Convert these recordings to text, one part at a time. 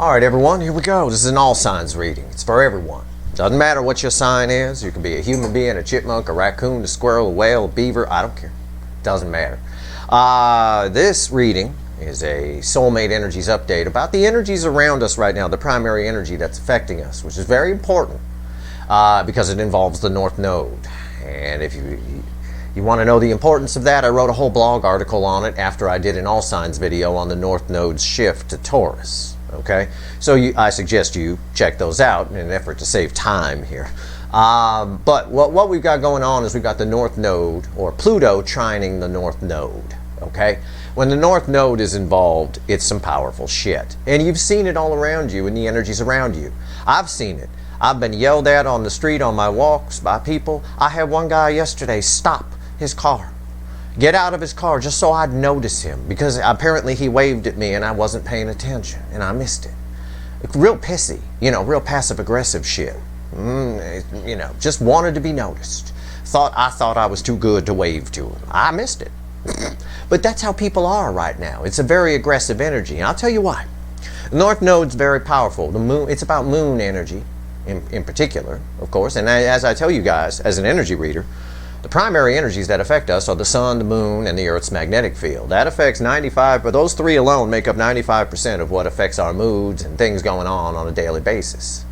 Alright everyone, here we go. This is an all signs reading. It's for everyone. Doesn't matter what your sign is. You can be a human being, a chipmunk, a raccoon, a squirrel, a whale, a beaver. I don't care. Doesn't matter. This reading is a soulmate energies update about the energies around us right now, the primary energy that's affecting us, which is very important because it involves the North Node. And if you want to know the importance of that, I wrote a whole blog article on it after I did an all signs video on the North Node's shift to Taurus. Okay, so I suggest you check those out in an effort to save time here. But what we've got going on is we've got the North Node, or Pluto, trining the North Node. Okay, when the North Node is involved, it's some powerful shit. And you've seen it all around you in the energies around you. I've seen it. I've been yelled at on the street on my walks by people. I had one guy yesterday stop his car, get out of his car just so I'd notice him, because apparently he waved at me and I wasn't paying attention and I missed it. Real pissy, real passive aggressive shit. Just wanted to be noticed. I thought I was too good to wave to him. I missed it. But that's how people are right now. It's a very aggressive energy, and I'll tell you why. The North Node's very powerful. The moon, it's about moon energy in particular, of course, and as I tell you guys as an energy reader, the primary energies that affect us are the sun, the moon, and the Earth's magnetic field. That affects 95, but those three alone make up 95% of what affects our moods and things going on a daily basis.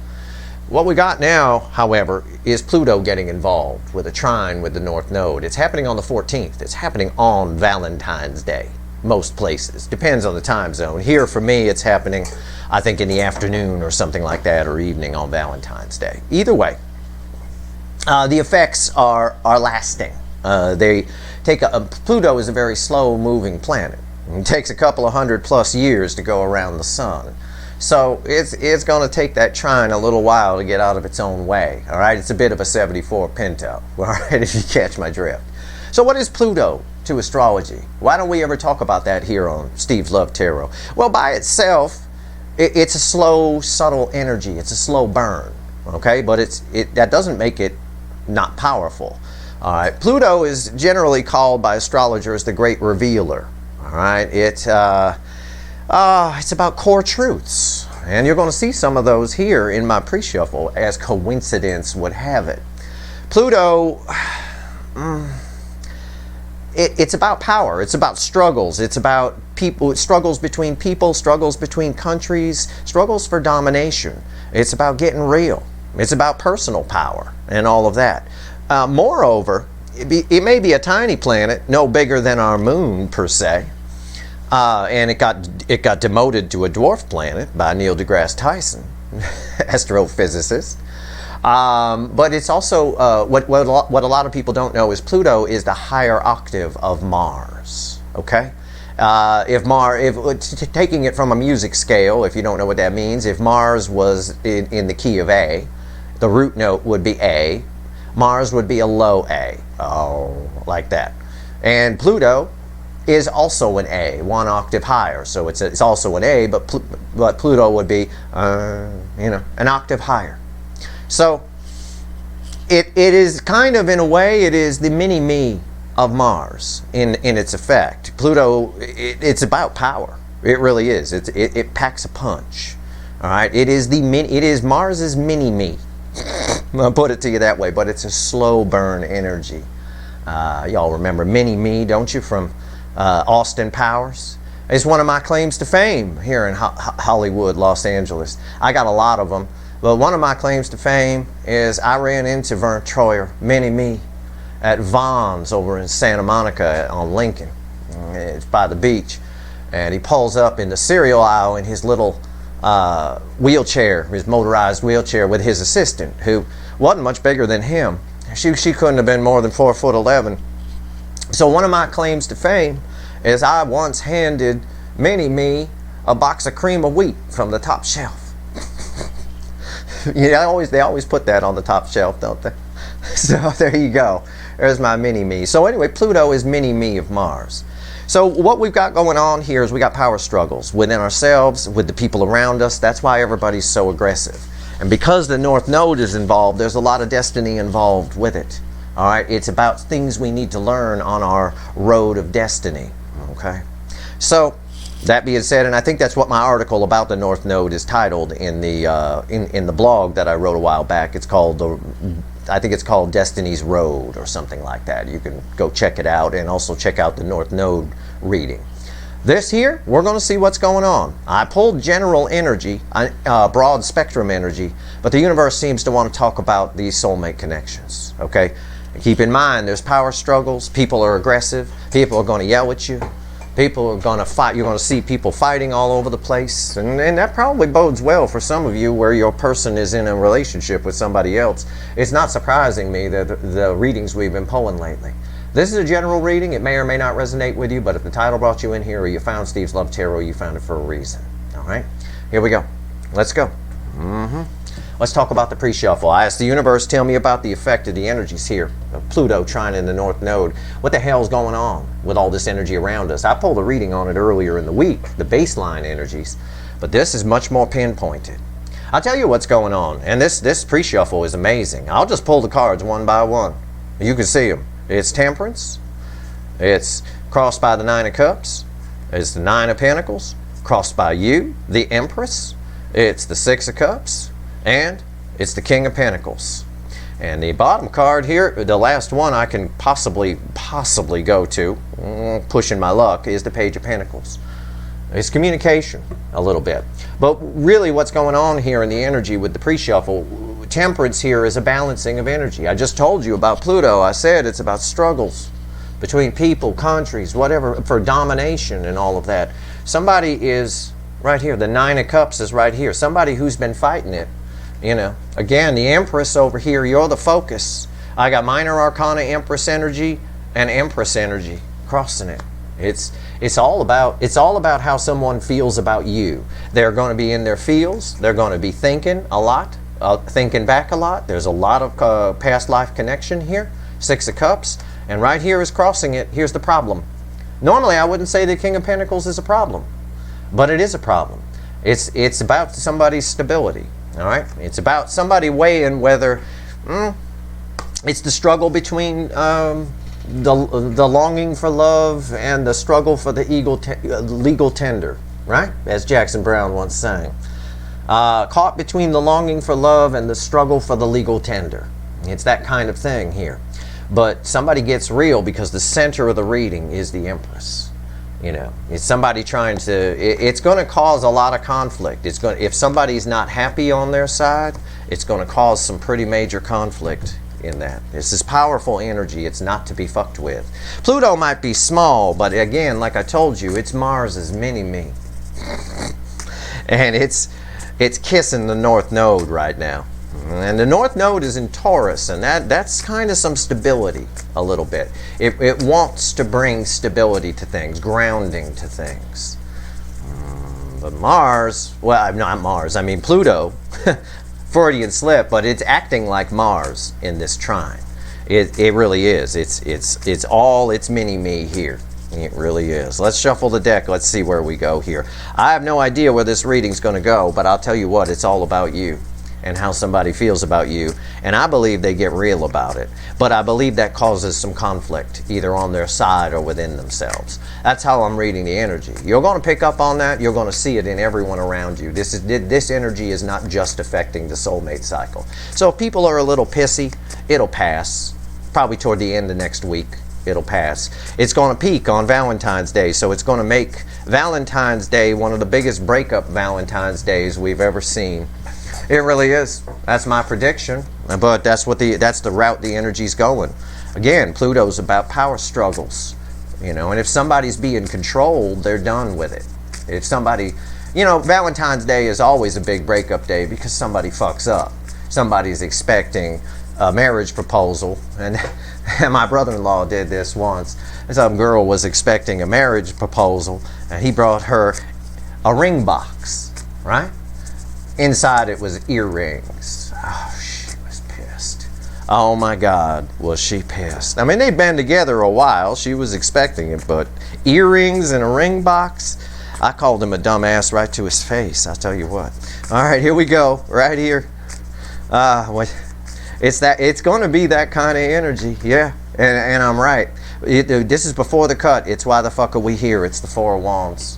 What we got now, however, is Pluto getting involved with a trine with the North Node. It's happening on the 14th. It's happening on Valentine's Day, most places. Depends on the time zone. Here, for me, it's happening, I think, in the afternoon or something like that, or evening on Valentine's Day. Either way, the effects are lasting. Pluto is a very slow-moving planet. It takes a couple of 100+ years to go around the sun. So it's going to take that trine a little while to get out of its own way. All right, it's a bit of a 74 Pinto. All right, if you catch my drift. So what is Pluto to astrology? Why don't we ever talk about that here on Steve's Love Tarot? Well, by itself, it's a slow, subtle energy. It's a slow burn. Okay, but that doesn't make it not powerful. All right, Pluto is generally called by astrologers the great revealer. All right, it's about core truths, and you're going to see some of those here in my pre-shuffle, as coincidence would have it. Pluto, it's about power. It's about struggles. It's about people, struggles between people, struggles between countries, struggles for domination. It's about getting real. It's about personal power and all of that. Moreover, it may be a tiny planet, no bigger than our moon per se, and it got demoted to a dwarf planet by Neil deGrasse Tyson, astrophysicist. But it's also what a lot of people don't know is Pluto is the higher octave of Mars. Okay. If taking it from a music scale, if you don't know what that means, if Mars was in the key of A, the root note would be A. Mars would be a low A. Oh, like that. And Pluto is also an A, one octave higher. So it's also an A, but Pluto would be, an octave higher. So it is kind of, in a way, it is the mini-me of Mars in its effect. Pluto, it's about power. It really is. It packs a punch. All right. It is Mars's mini-me. I'll put it to you that way. But it's a slow burn energy. Y'all remember mini-me, don't you, from Austin Powers? It's one of my claims to fame here in Hollywood, Los Angeles. I got a lot of them. But one of my claims to fame is I ran into Vern Troyer, mini-me, at Vaughn's over in Santa Monica on Lincoln. It's by the beach. And he pulls up in the cereal aisle in his little wheelchair, his motorized wheelchair, with his assistant, who wasn't much bigger than him. She couldn't have been more than 4'11". So one of my claims to fame is I once handed mini-me a box of cream of wheat from the top shelf. They always put that on the top shelf, don't they? So there you go. There's my mini-me. So anyway, Pluto is mini-me of Mars. So what we've got going on here is we got power struggles within ourselves, with the people around us. That's why everybody's so aggressive. And because the North Node is involved, there's a lot of destiny involved with it. All right, it's about things we need to learn on our road of destiny. Okay, so That being said, and I think that's what my article about the North Node is titled in the in the blog that I wrote a while back. It's called I think it's called Destiny's Road or something like that. You can go check it out and also check out the North Node reading. This here, we're going to see what's going on. I pulled general energy, broad spectrum energy, but the universe seems to want to talk about these soulmate connections. Okay, keep in mind there's power struggles. People are aggressive. People are going to yell at you. People are going to fight. You're going to see people fighting all over the place. And that probably bodes well for some of you where your person is in a relationship with somebody else. It's not surprising me that the readings we've been pulling lately. This is a general reading. It may or may not resonate with you, but if the title brought you in here or you found Steve's Love Tarot, you found it for a reason. All right? Here we go. Let's go. Let's talk about the pre-shuffle. I asked the universe, tell me about the effect of the energies here of Pluto trine in the North Node. What the hell's going on with all this energy around us? I pulled a reading on it earlier in the week, the baseline energies, but this is much more pinpointed. I'll tell you what's going on, and this pre-shuffle is amazing. I'll just pull the cards one by one. You can see them. It's Temperance. It's crossed by the Nine of Cups. It's the Nine of Pentacles, crossed by you, the Empress. It's the Six of Cups. And it's the King of Pentacles. And the bottom card here, the last one I can possibly go to, pushing my luck, is the Page of Pentacles. It's communication a little bit. But really what's going on here in the energy with the pre-shuffle, Temperance here is a balancing of energy. I just told you about Pluto. I said it's about struggles between people, countries, whatever, for domination and all of that. Somebody is right here. The Nine of Cups is right here. Somebody who's been fighting it. You know, again, the Empress over here, you're the focus. I got Minor Arcana Empress energy and Empress energy crossing it. It's all about how someone feels about you. They're going to be in their feels. They're going to be thinking a lot, thinking back a lot. There's a lot of past life connection here. Six of Cups, and right here is crossing it. Here's the problem. Normally, I wouldn't say the King of Pentacles is a problem, but it is a problem. It's about somebody's stability. All right, it's about somebody weighing whether it's the struggle between the longing for love and the struggle for the legal tender, right? As Jackson Brown once sang. Caught between the longing for love and the struggle for the legal tender. It's that kind of thing here. But somebody gets real because the center of the reading is the Empress. You know, it's somebody trying to, it's going to cause a lot of conflict. If somebody's not happy on their side, it's going to cause some pretty major conflict in that. This is powerful energy. It's not to be fucked with. Pluto might be small, but again, like I told you, it's Mars's mini-me. And it's kissing the North Node right now. And the North Node is in Taurus, and that's kind of some stability a little bit. It wants to bring stability to things, grounding to things. But Mars, well, not Mars, I mean Pluto, Freudian slip, but it's acting like Mars in this trine. It really is. It's all its mini-me here. It really is. Let's shuffle the deck. Let's see where we go here. I have no idea where this reading's going to go, but I'll tell you what, it's all about you and how somebody feels about you, and I believe they get real about it, but I believe that causes some conflict either on their side or within themselves. That's how I'm reading the energy. You're going to pick up on that. You're going to see it in everyone around you. This energy is not just affecting the soulmate cycle. So if people are a little pissy, it'll pass. Probably toward the end of next week, it'll pass. It's going to peak on Valentine's Day, so it's going to make Valentine's Day one of the biggest breakup Valentine's Days we've ever seen. It really is. That's my prediction. But that's the route the energy's going. Again, Pluto's about power struggles. You know, and if somebody's being controlled, they're done with it. If somebody, you know, Valentine's Day is always a big breakup day because somebody fucks up. Somebody's expecting a marriage proposal, and my brother-in-law did this once. Some girl was expecting a marriage proposal, and he brought her a ring box, right? Inside it was earrings. Oh, she was pissed. Oh my God, was she pissed. I mean, they'd been together a while. She was expecting it, but earrings and a ring box? I called him a dumbass right to his face, I'll tell you what. All right, here we go, right here. It's going to be that kind of energy, yeah, and I'm right. This is before the cut. It's why the fuck are we here? It's the Four of Wands.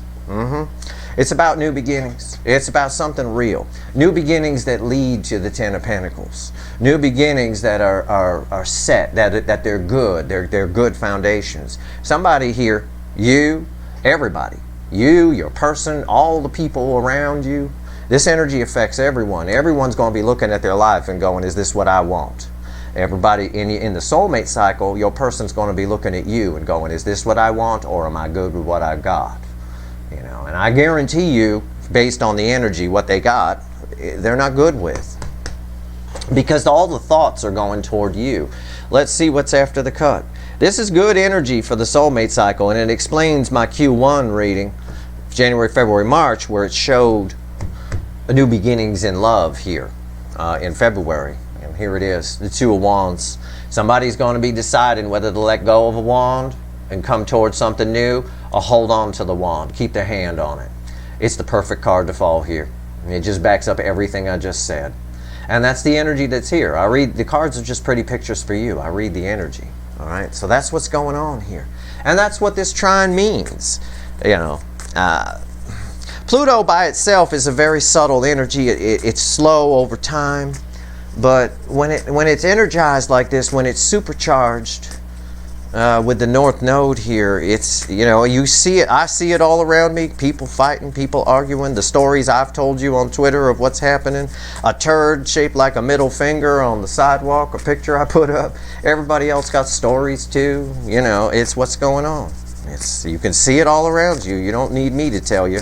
It's about new beginnings. It's about something real. New beginnings that lead to the Ten of Pentacles. New beginnings that are set, that they're good. They're good foundations. Somebody here, you, everybody, you, your person, all the people around you, this energy affects everyone. Everyone's going to be looking at their life and going, is this what I want? Everybody in the soulmate cycle, your person's going to be looking at you and going, is this what I want, or am I good with what I've got? You know, and I guarantee you, based on the energy, what they got, they're not good with. Because all the thoughts are going toward you. Let's see what's after the cut. This is good energy for the soulmate cycle, and it explains my Q1 reading, January, February, March, where it showed new beginnings in love here in February. And here it is, the Two of Wands. Somebody's going to be deciding whether to let go of a wand and come towards something new, or hold on to the wand, keep their hand on it. It's the perfect card to fall here. It just backs up everything I just said. And that's the energy that's here. I read, the cards are just pretty pictures for you. I read the energy. All right, so that's what's going on here. And that's what this trine means. You know, Pluto by itself is a very subtle energy. It's slow over time. But when it's energized like this, when it's supercharged, with the North Node here, it's, you know, you see it, I see it all around me, people fighting, people arguing, the stories I've told you on Twitter of what's happening, a turd shaped like a middle finger on the sidewalk, a picture I put up, everybody else got stories too, you know, it's what's going on. You can see it all around you, you don't need me to tell you,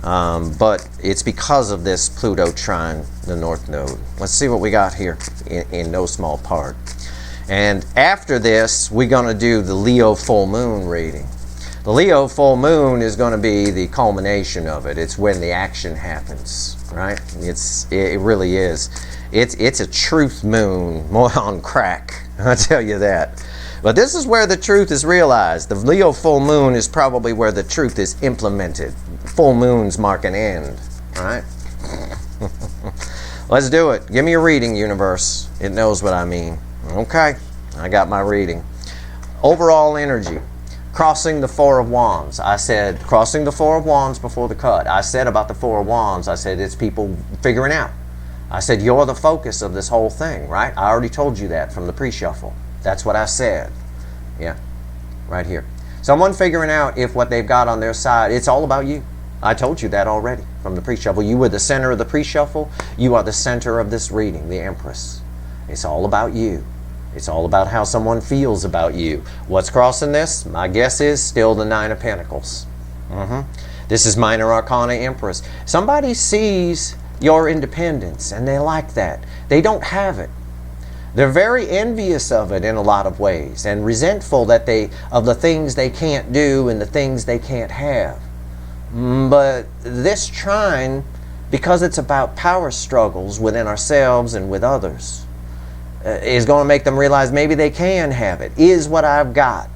but it's because of this Pluto trine, the North Node. Let's see what we got here in no small part. And after this, we're going to do the Leo full moon reading. The Leo full moon is going to be the culmination of it. It's when the action happens, right? It really is. It's a truth moon, more on crack, I'll tell you that. But this is where the truth is realized. The Leo full moon is probably where the truth is implemented. Full moons mark an end, right? Let's do it. Give me a reading, universe. It knows what I mean. Okay, I got my reading. Overall energy, crossing the Four of Wands. I said crossing the Four of Wands before the cut. I said about the Four of Wands, I said it's people figuring out. I said you're the focus of this whole thing, right? I already told you that from the pre-shuffle. That's what I said. Yeah, right here. Someone figuring out if what they've got on their side, it's all about you. I told you that already from the pre-shuffle. You were the center of the pre-shuffle. You are the center of this reading, the Empress. It's all about you. It's all about how someone feels about you. What's crossing this? My guess is still the Nine of Pentacles. This is Minor Arcana Empress. Somebody sees your independence and they like that. They don't have it. They're very envious of it in a lot of ways and resentful that of the things they can't do and the things they can't have. But this trine, because it's about power struggles within ourselves and with others, is going to make them realize maybe they can have it. Is what I've got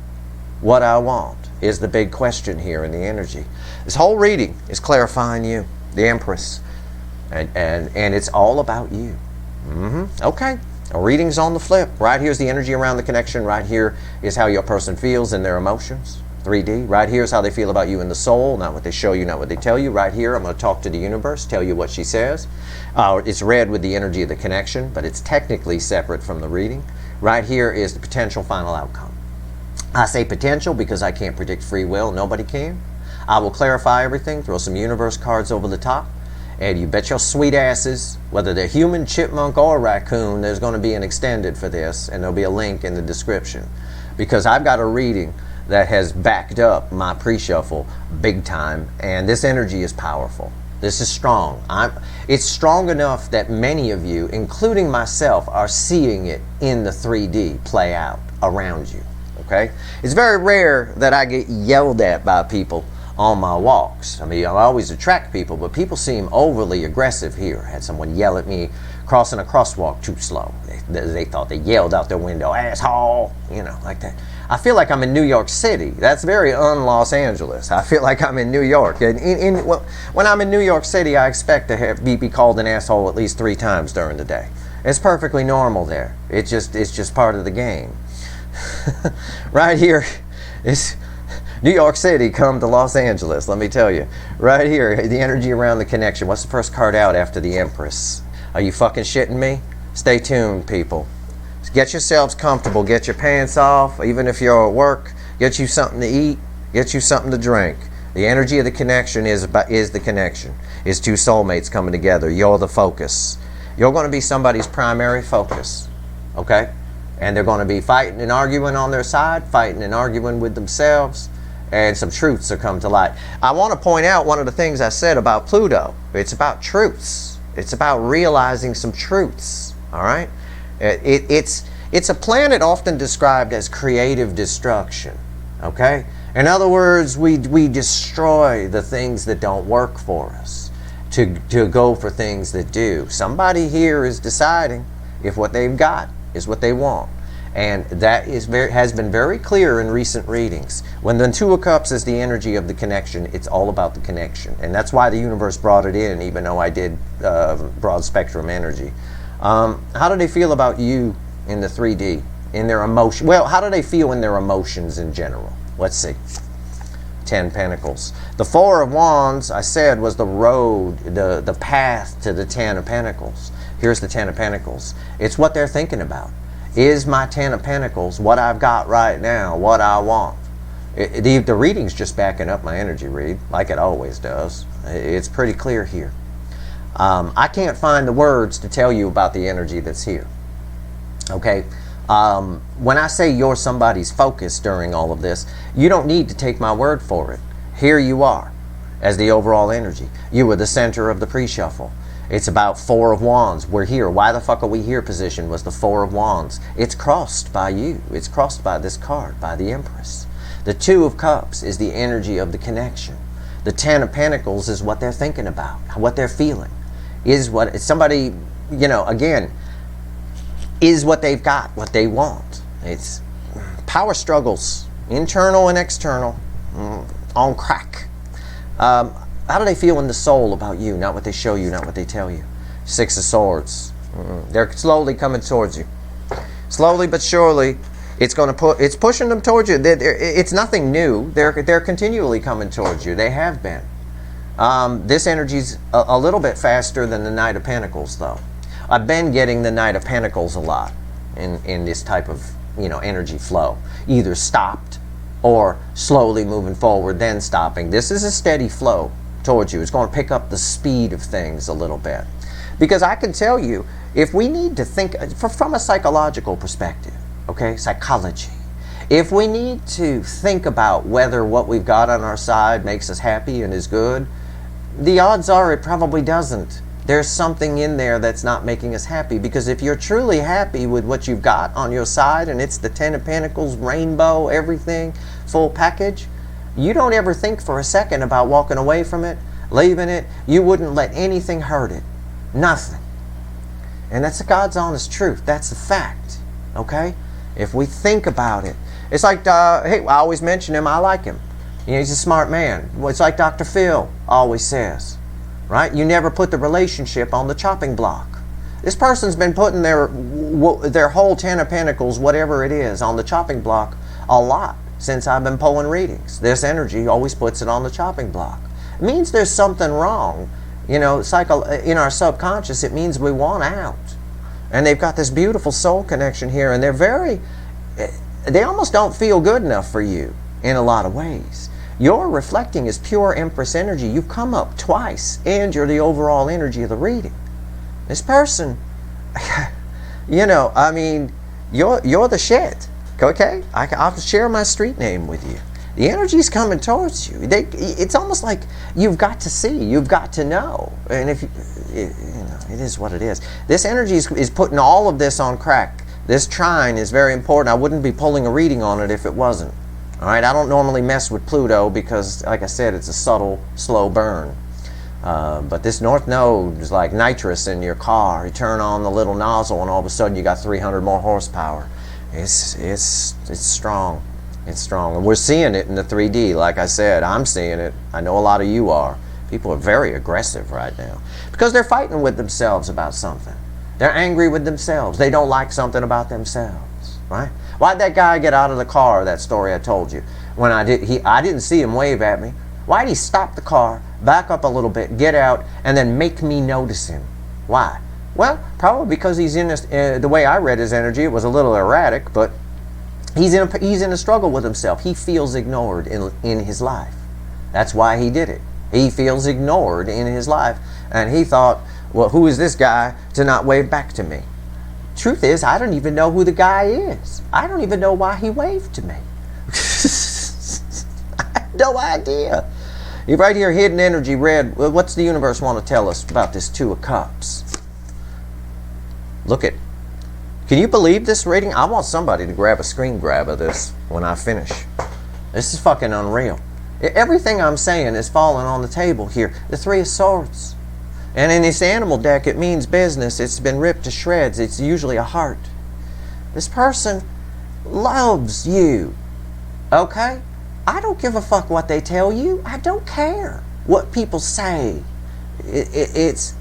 what I want? Is the big question here in the energy. This whole reading is clarifying you, the Empress. And it's all about you. Okay. A reading's on the flip. Right here's the energy around the connection. Right here is how your person feels in their emotions. 3D. Right here is how they feel about you in the soul, not what they show you, not what they tell you. Right here, I'm going to talk to the universe, tell you what she says. It's read with the energy of the connection, but it's technically separate from the reading. Right here is the potential final outcome. I say potential because I can't predict free will. Nobody can. I will clarify everything, throw some universe cards over the top, and you bet your sweet asses, whether they're human, chipmunk, or raccoon, there's going to be an extended for this, and there'll be a link in the description. Because I've got a reading that has backed up my pre-shuffle big time, and this energy is powerful. This is strong. It's strong enough that many of you, including myself, are seeing it in the 3D play out around you. Okay? It's very rare that I get yelled at by people on my walks. I mean, I always attract people, but people seem overly aggressive here. I had someone yell at me crossing a crosswalk too slow. They thought they yelled out their window, asshole, you know, like that. I feel like I'm in New York City. That's very un-Los Angeles. I feel like I'm in New York. And when I'm in New York City, I expect to be called an asshole at least 3 times during the day. It's perfectly normal there. It's just part of the game. Right here is New York City, come to Los Angeles. Let me tell you. Right here, the energy around the connection. What's the first card out after the Empress? Are you fucking shitting me? Stay tuned, people. Get yourselves comfortable. Get your pants off, even if you're at work. Get you something to eat. Get you something to drink. The energy of the connection is the connection. It's two soulmates coming together. You're the focus. You're going to be somebody's primary focus. Okay? And they're going to be fighting and arguing on their side, fighting and arguing with themselves, and some truths will come to light. I want to point out one of the things I said about Pluto. It's about truths. It's about realizing some truths. All right? It's a planet often described as creative destruction. Okay? In other words, we destroy the things that don't work for us to go for things that do. Somebody here is deciding if what they've got is what they want. And that has been very clear in recent readings. When the Two of Cups is the energy of the connection, it's all about the connection. And that's why the universe brought it in, even though I did broad spectrum energy. How do they feel about you in the 3D, in their emotion? Well, how do they feel in their emotions in general? Let's see. 10 Pentacles. The Four of Wands, I said, was the road, the path to the 10 of Pentacles. Here's the 10 of Pentacles. It's what they're thinking about. Is my 10 of Pentacles what I've got right now, what I want? The reading's just backing up my energy read, like it always does. It's pretty clear here. I can't find the words to tell you about the energy that's here. Okay? When I say you're somebody's focus during all of this, you don't need to take my word for it. Here you are as the overall energy. You were the center of the pre-shuffle. It's about Four of Wands. We're here. Why the fuck are we here position was the Four of Wands. It's crossed by you. It's crossed by this card, by the Empress. The Two of Cups is the energy of the connection. The 10 of Pentacles is what they're thinking about, what they're feeling. Is what somebody, you know, again, is what they've got, what they want. It's power struggles, internal and external, on crack. How do they feel in the soul about you? Not what they show you, not what they tell you. Six of Swords. They're slowly coming towards you. Slowly but surely, it's pushing them towards you. It's nothing new. They're continually coming towards you. They have been. This energy's a little bit faster than the Knight of Pentacles, though. I've been getting the Knight of Pentacles a lot in this type of, you know, energy flow. Either stopped or slowly moving forward, then stopping. This is a steady flow towards you. It's going to pick up the speed of things a little bit. Because I can tell you, if we need to think from a psychological perspective, okay, psychology, if we need to think about whether what we've got on our side makes us happy and is good, the odds are it probably doesn't. There's something in there that's not making us happy, because if you're truly happy with what you've got on your side and it's the 10 of Pentacles, rainbow, everything, full package, you don't ever think for a second about walking away from it, leaving it. You wouldn't let anything hurt it. Nothing. And that's the God's honest truth. That's the fact. Okay? If we think about it. It's like, hey, I always mention him. I like him. You know, he's a smart man. Well, it's like Dr. Phil always says. Right? You never put the relationship on the chopping block. This person's been putting their whole 10 of Pentacles, whatever it is, on the chopping block a lot since I've been pulling readings. This energy always puts it on the chopping block. It means there's something wrong. You know, in our subconscious, it means we want out. And they've got this beautiful soul connection here, and they almost don't feel good enough for you in a lot of ways. You're reflecting as pure Empress energy. You've come up twice, and you're the overall energy of the reading. This person, you know, I mean, you're the shit. Okay? I'll share my street name with you. The energy's coming towards you. It's almost like you've got to see, you've got to know. And if you know, it is what it is. This energy is putting all of this on crack. This trine is very important. I wouldn't be pulling a reading on it if it wasn't. All right, I don't normally mess with Pluto because, like I said, it's a subtle, slow burn. But this North Node is like nitrous in your car. You turn on the little nozzle, and all of a sudden you got 300 more horsepower. It's strong. It's strong, and we're seeing it in the 3D. Like I said, I'm seeing it. I know a lot of you are. People are very aggressive right now because they're fighting with themselves about something. They're angry with themselves. They don't like something about themselves. right? Why'd that guy get out of the car, that story I told you? When I didn't see him wave at me. Why'd he stop the car, back up a little bit, get out, and then make me notice him? Why? Well, probably because he's in the way I read his energy, it was a little erratic, but he's in a struggle with himself. He feels ignored in his life. That's why he did it. He feels ignored in his life, and he thought, well, who is this guy to not wave back to me? Truth is, I don't even know who the guy is. I don't even know why he waved to me. I have no idea. You're right here, hidden energy, red. What's the universe want to tell us about this Two of Cups? Look at, can you believe this reading? I want somebody to grab a screen grab of this when I finish. This is fucking unreal. Everything I'm saying is falling on the table here. The Three of Swords. And in this animal deck, it means business. It's been ripped to shreds. It's usually a heart. This person loves you. Okay? I don't give a fuck what they tell you. I don't care what people say. It's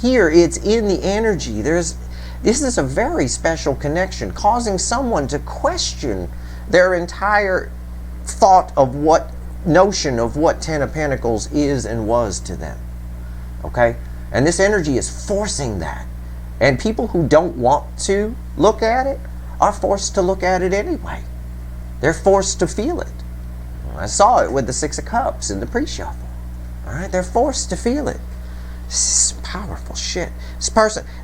here. It's in the energy. This is a very special connection, causing someone to question their entire thought of what notion of what Ten of Pentacles is and was to them. Okay? And this energy is forcing that. And people who don't want to look at it are forced to look at it anyway. They're forced to feel it. I saw it with the Six of Cups in the pre-shuffle. All right? They're forced to feel it. This is powerful shit.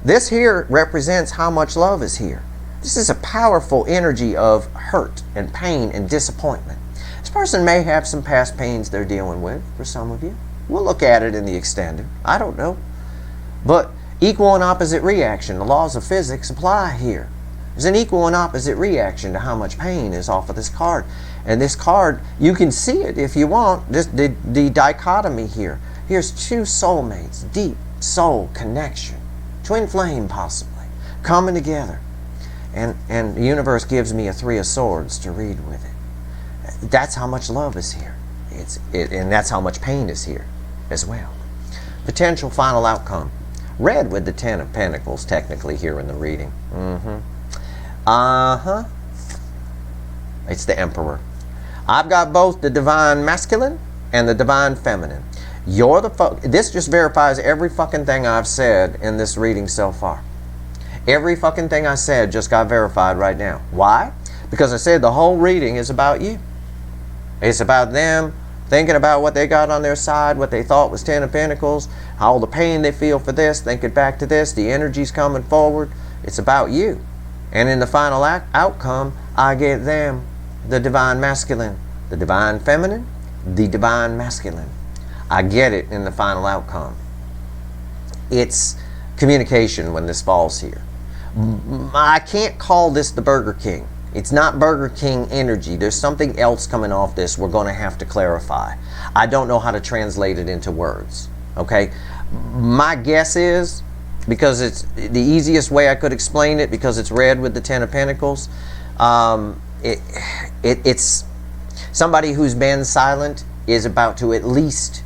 This here represents how much love is here. This is a powerful energy of hurt and pain and disappointment. This person may have some past pains they're dealing with, for some of you. We'll look at it in the extended. I don't know. But equal and opposite reaction. The laws of physics apply here. There's an equal and opposite reaction to how much pain is off of this card. And this card, you can see it if you want. The dichotomy here. Here's two soulmates, deep soul connection. Twin flame possibly. Coming together. And the universe gives me a Three of Swords to read with it. That's how much love is here. And that's how much pain is here as well. Potential final outcome. Red with the Ten of Pentacles technically here in the reading. It's the Emperor. I've got both the Divine Masculine and the Divine Feminine. This just verifies every fucking thing I've said in this reading so far. Every fucking thing I said just got verified right now. Why? Because I said the whole reading is about you. It's about them thinking about what they got on their side, what they thought was Ten of Pentacles, all the pain they feel for this, thinking back to this, the energy's coming forward. It's about you. And in the final outcome, I get them, the Divine Masculine, the Divine Feminine, the Divine Masculine. I get it in the final outcome. It's communication when this falls here. I can't call this the Burger King. It's not Burger King energy. There's something else coming off this we're going to have to clarify. I don't know how to translate it into words. Okay? My guess is, because it's the easiest way I could explain it, because it's red with the Ten of Pentacles, it's somebody who's been silent is about to at least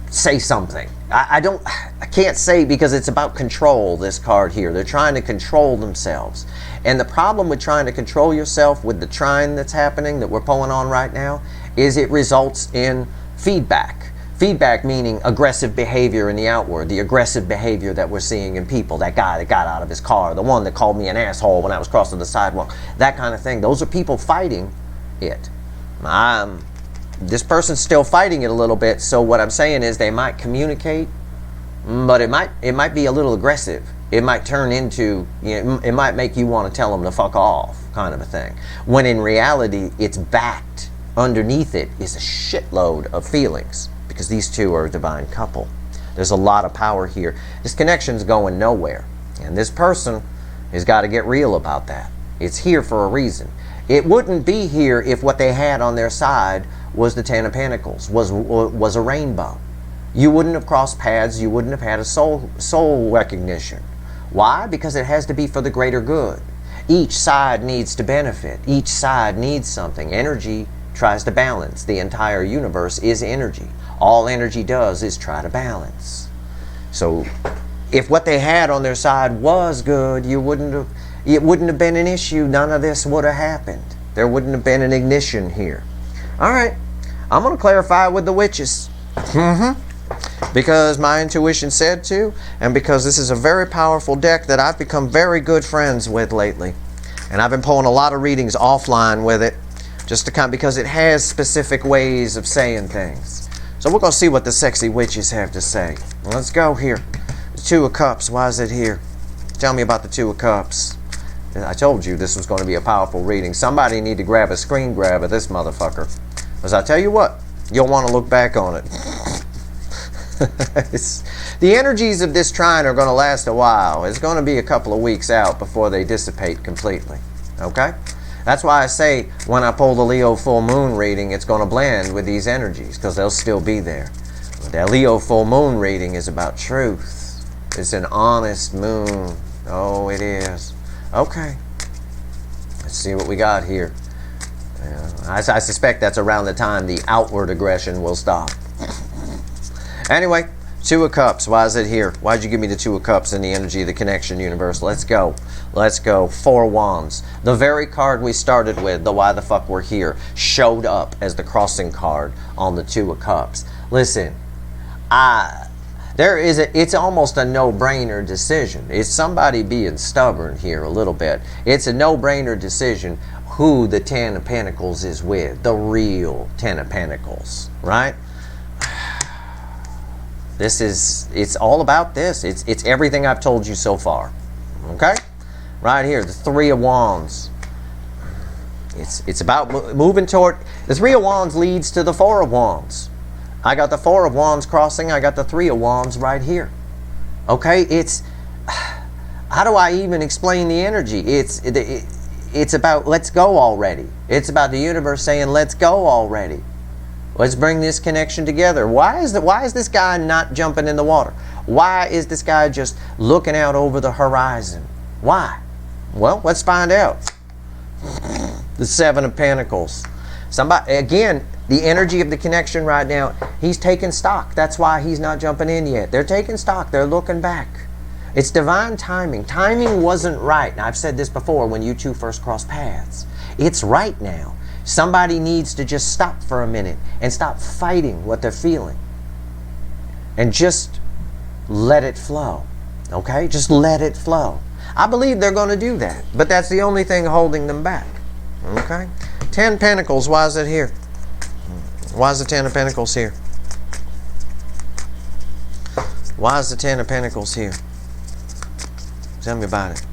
say something. I can't say, because it's about control, this card here. They're trying to control themselves. And the problem with trying to control yourself with the trine that's happening, that we're pulling on right now, is it results in feedback. Feedback meaning aggressive behavior in the outward, the aggressive behavior that we're seeing in people. That guy that got out of his car, the one that called me an asshole when I was crossing the sidewalk, that kind of thing. Those are people fighting it. This person's still fighting it a little bit, so what I'm saying is they might communicate, but it might be a little aggressive. It might turn into, it might make you want to tell them to fuck off, kind of a thing. When in reality, it's backed. Underneath it is a shitload of feelings, because these two are a divine couple. There's a lot of power here. This connection's going nowhere, and this person has got to get real about that. It's here for a reason. It wouldn't be here if what they had on their side was the Ten of Pentacles, was a rainbow. You wouldn't have crossed paths. You wouldn't have had a soul recognition. Why? Because it has to be for the greater good. Each side needs to benefit. Each side needs something. Energy tries to balance. The entire universe is energy. All energy does is try to balance. So if what they had on their side was good, you wouldn't have, it wouldn't have been an issue. None of this would have happened. There wouldn't have been an ignition here. All right, I'm going to clarify with the witches. Because my intuition said to, and because this is a very powerful deck that I've become very good friends with lately. And I've been pulling a lot of readings offline with it, just to because it has specific ways of saying things. So we're going to see what the sexy witches have to say. Let's go here. The Two of Cups, why is it here? Tell me about the Two of Cups. I told you this was going to be a powerful reading. Somebody need to grab a screen grab of this motherfucker. Because I tell you what, you'll want to look back on it. The energies of this trine are going to last a while. It's going to be a couple of weeks out before they dissipate completely. Okay? That's why I say when I pull the Leo full moon reading, it's going to blend with these energies because they'll still be there. But that Leo full moon reading is about truth. It's an honest moon. Oh, it is. Okay. Let's see what we got here. I suspect that's around the time the outward aggression will stop. Anyway, Two of Cups. Why is it here? Why'd you give me the Two of Cups in the energy of the connection universe? Let's go. Let's go. Four of Wands. The very card we started with, the why the fuck we're here, showed up as the crossing card on the Two of Cups. Listen, it's almost a no-brainer decision. It's somebody being stubborn here a little bit. It's a no-brainer decision who the Ten of Pentacles is with. The real Ten of Pentacles, right? It's all about this. It's everything I've told you so far. Okay? Right here, the Three of Wands. It's about moving toward... The Three of Wands leads to the Four of Wands. I got the Four of Wands crossing. I got the Three of Wands right here. Okay? It's... How do I even explain the energy? It's about let's go already. It's about the universe saying let's go already. Let's bring this connection together. Why is this guy not jumping in the water? Why is this guy just looking out over the horizon? Why? Well, let's find out. The Seven of Pentacles. Somebody, again, the energy of the connection right now, he's taking stock. That's why he's not jumping in yet. They're taking stock. They're looking back. It's divine timing. Timing wasn't right. Now, I've said this before when you two first crossed paths. It's right now. Somebody needs to just stop for a minute and stop fighting what they're feeling. And just let it flow. Okay? Just let it flow. I believe they're going to do that. But that's the only thing holding them back. Okay? 10 Pentacles. Why is it here? Why is the 10 of Pentacles here? Why is the 10 of Pentacles here? Tell me about it.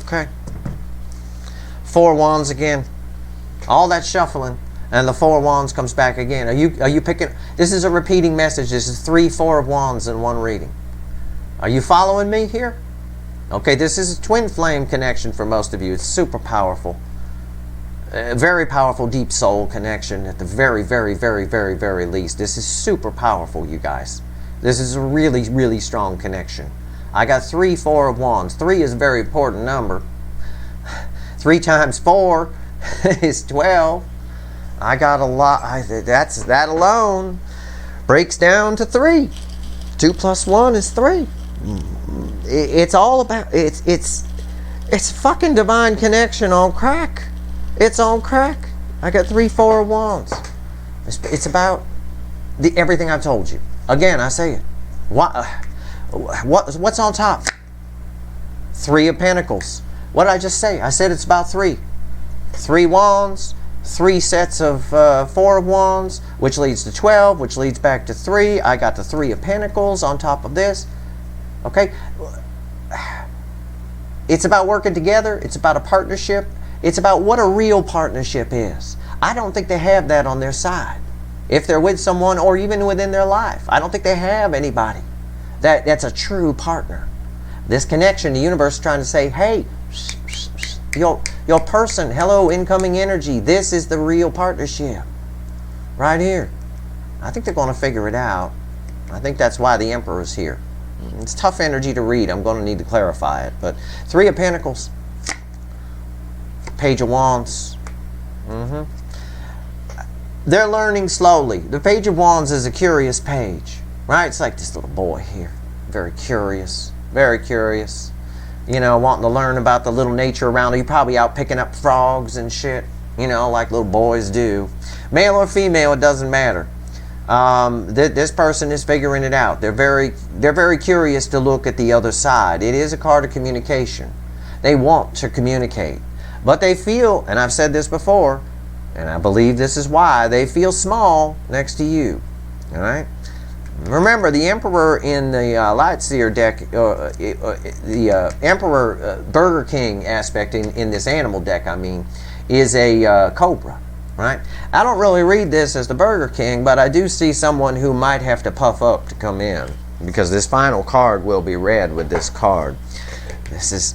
Okay. Four of Wands again. All that shuffling, and the Four of Wands comes back again. Are you picking? This is a repeating message. This is 3 Four of Wands in one reading. Are you following me here? Okay, this is a twin flame connection for most of you. It's super powerful. Very powerful deep soul connection at the very, very, very, very, very least. This is super powerful, you guys. This is a really, really strong connection. I got 3 Four of Wands. 3 is a very important number. 3 times 4 is 12. I got a lot. That alone breaks down to 3. 2 plus 1 is 3. It's all about it's fucking divine connection on crack. It's on crack. I got 3 Four of Wands. It's about everything I've told you. Again, I say it. What's on top? 3 of Pentacles. What did I just say? I said it's about 3. 3 Wands, 3 sets of 4 of Wands, which leads to 12, which leads back to 3. I got the 3 of Pentacles on top of this. Okay? It's about working together. It's about a partnership. It's about what a real partnership is. I don't think they have that on their side. If they're with someone or even within their life, I don't think they have anybody that's a true partner. This connection, the universe is trying to say, hey, your person, hello, incoming energy, this is the real partnership. Right here. I think they're going to figure it out. I think that's why the Emperor's here. It's tough energy to read. I'm going to need to clarify it. But 3 of Pentacles. Page of Wands. They're learning slowly. The Page of Wands is a curious page. Right? It's like this little boy here. very curious, very curious. You know, wanting to learn about the little nature around you. You're probably out picking up frogs and shit, you know, like little boys do. Male or female, it doesn't matter. This person is figuring it out. They're very curious to look at the other side. It is a card of communication. They want to communicate. But they feel, and I've said this before, and I believe this is why, they feel small next to you. All right? Remember, the Emperor in the Lightseer deck, the Emperor Burger King aspect in this animal deck, I mean, is a cobra, right? I don't really read this as the Burger King, but I do see someone who might have to puff up to come in, because this final card will be read with this card. This is...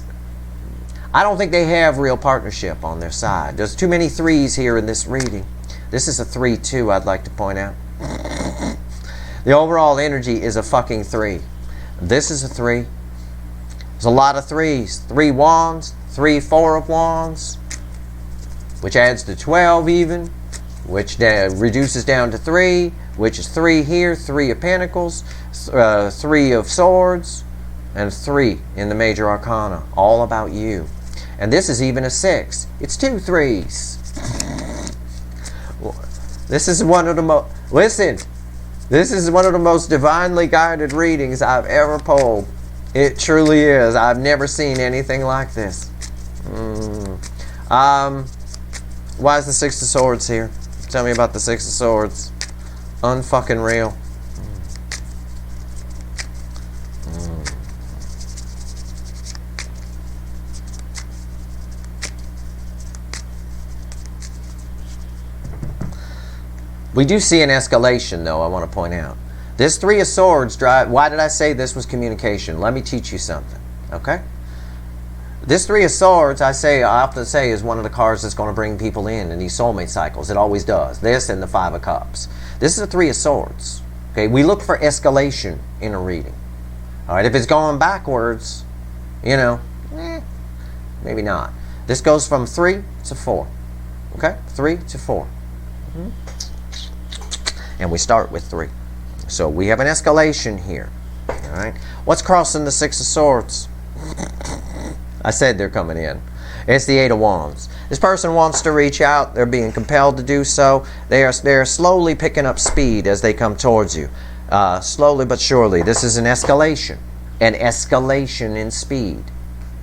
I don't think they have real partnership on their side. There's too many threes here in this reading. This is a 3-2, I'd like to point out. The overall energy is a fucking 3. This is a 3. There's a lot of 3s. 3 wands, 3 4 of wands, which adds to 12 even, which reduces down to 3, which is 3 here, 3 of pentacles, 3 of swords, and 3 in the major arcana. All about you. And this is even a 6. It's 2 3s. This is one of the most... Listen. This is one of the most divinely guided readings I've ever pulled. It truly is. I've never seen anything like this. Why is the 6 of Swords here? Tell me about the 6 of Swords. Unfucking real. We do see an escalation, though, I want to point out. This 3 of Swords drive... Why did I say this was communication? Let me teach you something, okay? This 3 of Swords, I often say, is one of the cards that's going to bring people in these soulmate cycles. It always does. This and the 5 of Cups. This is a 3 of Swords. Okay, we look for escalation in a reading. All right, if it's going backwards, you know, maybe not. This goes from 3 to 4. Okay, 3 to 4. And we start with 3. So we have an escalation here. All right. What's crossing the 6 of Swords? I said they're coming in. It's the 8 of Wands. This person wants to reach out. They're being compelled to do so. They're slowly picking up speed as they come towards you. Slowly but surely. This is an escalation. An escalation in speed.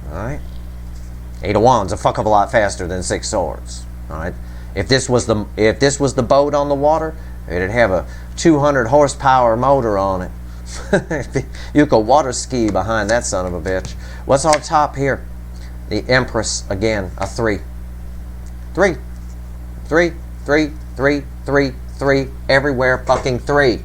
All right. 8 of Wands, a fuck of a lot faster than 6 Swords. All right. If this was the boat on the water, it'd have a 200 horsepower motor on it. You could water ski behind that son of a bitch. What's on top here? The Empress, again, a 3. 3. 3, 3, 3, 3, 3. Everywhere fucking 3.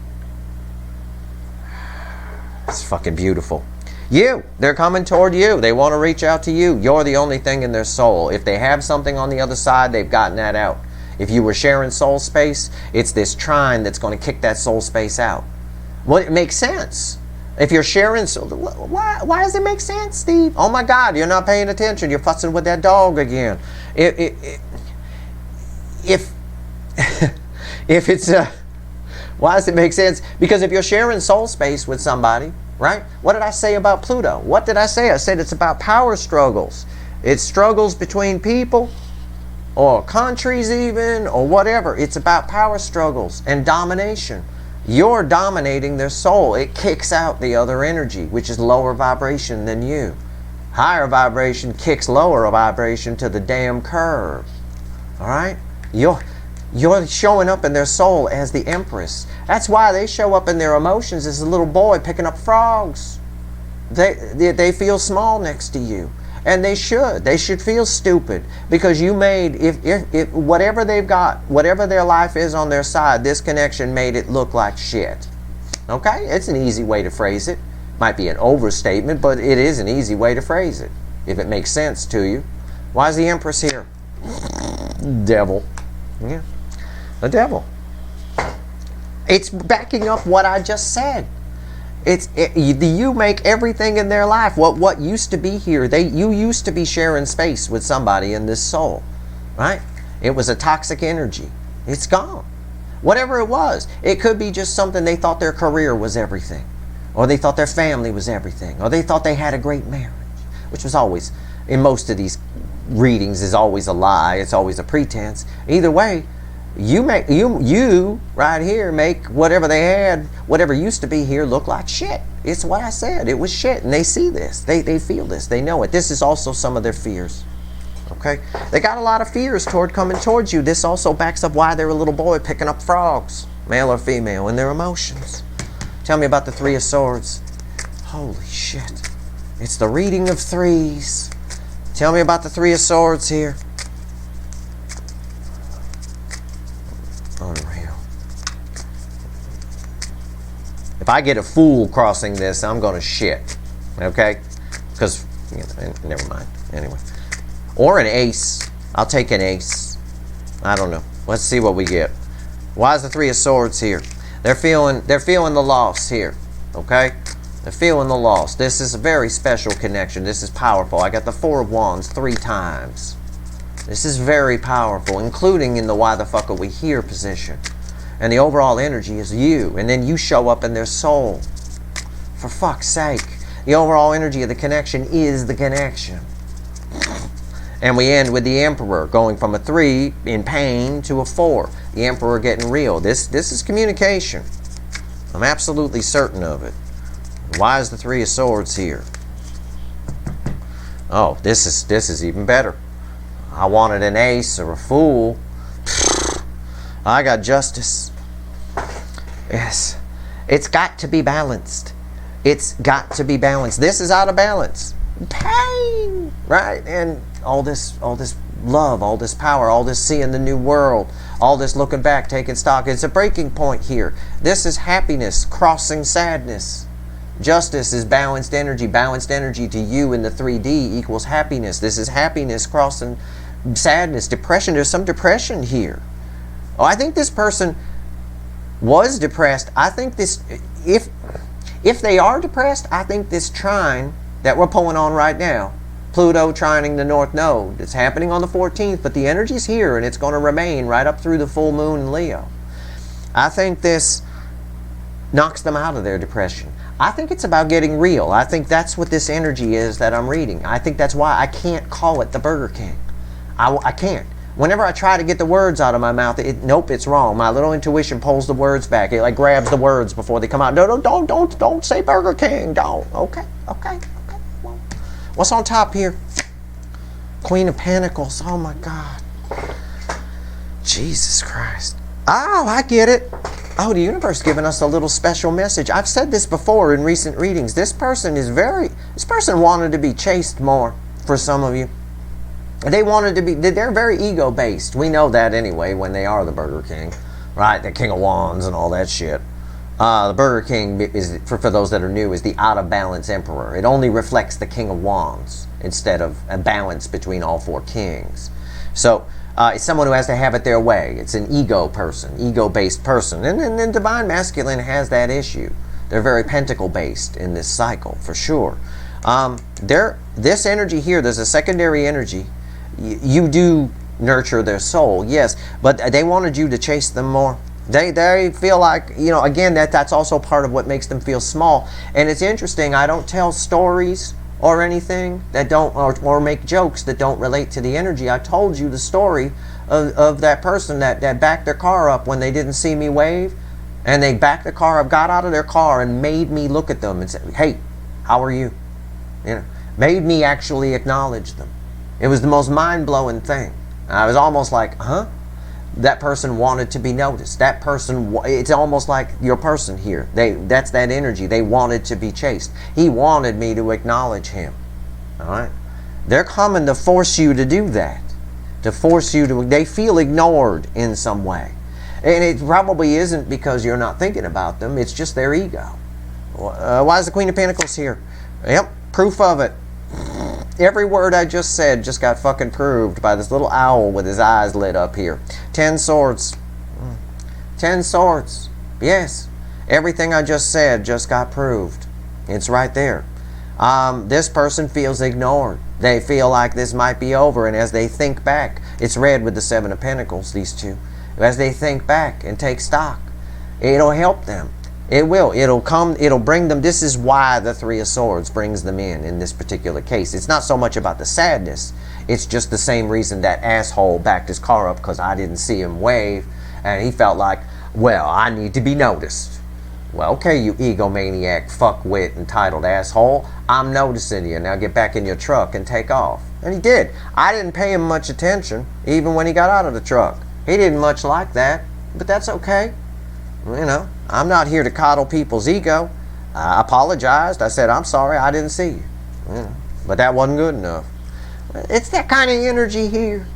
It's fucking beautiful. They're coming toward you. They want to reach out to you. You're the only thing in their soul. If they have something on the other side, they've gotten that out. If you were sharing soul space, it's this trine that's going to kick that soul space out. Well, it makes sense. If you're sharing soul, why does it make sense, Steve? Oh my God, you're not paying attention. You're fussing with that dog again. If it's why does it make sense? Because if you're sharing soul space with somebody, right? What did I say about Pluto? What did I say? I said it's about power struggles. It's struggles between people, or countries even, or whatever. It's about power struggles and domination. You're dominating their soul. It kicks out the other energy, which is lower vibration than you. Higher vibration kicks lower vibration to the damn curve. All right? You're showing up in their soul as the Empress. That's why they show up in their emotions as a little boy picking up frogs. They feel small next to you. And they should feel stupid, because you made, if whatever they've got, whatever their life is on their side, this connection made it look like shit. Okay? It's an easy way to phrase it. Might be an overstatement, but it is an easy way to phrase it, if it makes sense to you. Why is the Empress here? Devil. Yeah. The devil. It's backing up what I just said. You make everything in their life. What used to be here, you used to be sharing space with somebody in this soul, right? It was a toxic energy. It's gone. Whatever it was, it could be just something they thought their career was everything, or they thought their family was everything, or they thought they had a great marriage, which was always, in most of these readings, is always a lie. It's always a pretense. Either way, you right here make whatever they had, whatever used to be here, look like shit. It's what I said. It was shit, and they see this. They feel this. They know it. This is also some of their fears. Okay, they got a lot of fears toward coming towards you. This also backs up why they're a little boy picking up frogs, male or female, and their emotions. Tell me about the Three of Swords. Holy shit. It's the reading of threes. Tell me about the Three of Swords here. Unreal. If I get a fool crossing this, I'm going to shit. Okay? Because, never mind. Anyway. Or an ace. I'll take an ace. I don't know. Let's see what we get. Why is the Three of Swords here? They're feeling the loss here. Okay? They're feeling the loss. This is a very special connection. This is powerful. I got the Four of Wands 3 times. This is very powerful, including in the why the fuck are we here position. And the overall energy is you. And then you show up in their soul. For fuck's sake. The overall energy of the connection is the connection. And we end with the Emperor going from a 3 in pain to a 4. The Emperor getting real. This is communication. I'm absolutely certain of it. Why is the Three of Swords here? Oh, this is even better. I wanted an ace or a fool. I got Justice. Yes. It's got to be balanced. It's got to be balanced. This is out of balance. Pain, right? And all this love, all this power, all this seeing the new world, all this looking back, taking stock. It's a breaking point here. This is happiness crossing sadness. Justice is balanced energy. Balanced energy to you in the 3D equals happiness. This is happiness crossing sadness, depression. There's some depression here. Oh, I think this person was depressed. I think this, if they are depressed, I think this trine that we're pulling on right now, Pluto trining the North Node, it's happening on the 14th, but the energy's here and it's going to remain right up through the full moon in Leo. I think this knocks them out of their depression. I think it's about getting real. I think that's what this energy is that I'm reading. I think that's why I can't call it the Burger King. I can't. Whenever I try to get the words out of my mouth, nope, it's wrong. My little intuition pulls the words back. It like grabs the words before they come out. No, don't say Burger King. Don't. Okay. Well, what's on top here? Queen of Pentacles. Oh my God. Jesus Christ. Oh, I get it. Oh, the universe giving us a little special message. I've said this before in recent readings. This person wanted to be chased more for some of you. They wanted to be, they're very ego-based. We know that anyway when they are the Burger King, right? The King of Wands and all that shit. The Burger King, is for those that are new, is the out-of-balance Emperor. It only reflects the King of Wands instead of a balance between all 4 kings. So, it's someone who has to have it their way. It's an ego person, ego-based person. And then Divine Masculine has that issue. They're very pentacle-based in this cycle, for sure. This energy here, there's a secondary energy. You do nurture their soul, yes, but they wanted you to chase them more. They feel like, again, that's also part of what makes them feel small. And it's interesting, I don't tell stories or anything that don't, or make jokes that don't relate to the energy. I told you the story of that person that backed their car up when they didn't see me wave, and they backed the car up, got out of their car and made me look at them and say, hey, how are you? Made me actually acknowledge them. It was the most mind-blowing thing. I was almost like, huh? That person wanted to be noticed. That person, it's almost like your person here. That's that energy. They wanted to be chased. He wanted me to acknowledge him. All right? They're coming to force you to do that. To force you to, they feel ignored in some way. And it probably isn't because you're not thinking about them. It's just their ego. Why is the Queen of Pentacles here? Yep, proof of it. Every word I just said just got fucking proved by this little owl with his eyes lit up here. 10 swords. 10 swords. Yes. Everything I just said just got proved. It's right there. This person feels ignored. They feel like this might be over, and as they think back, it's red with the 7 of Pentacles, these two. As they think back and take stock, it'll help them. It will. It'll come. It'll bring them. This is why the Three of Swords brings them in this particular case. It's not so much about the sadness. It's just the same reason that asshole backed his car up because I didn't see him wave. And he felt like, well, I need to be noticed. Well, okay, you egomaniac, fuckwit, entitled asshole. I'm noticing you. Now get back in your truck and take off. And he did. I didn't pay him much attention, even when he got out of the truck. He didn't much like that, but that's okay. You know, I'm not here to coddle people's ego. I apologized. I said, I'm sorry, I didn't see you. You know, but that wasn't good enough. It's that kind of energy here.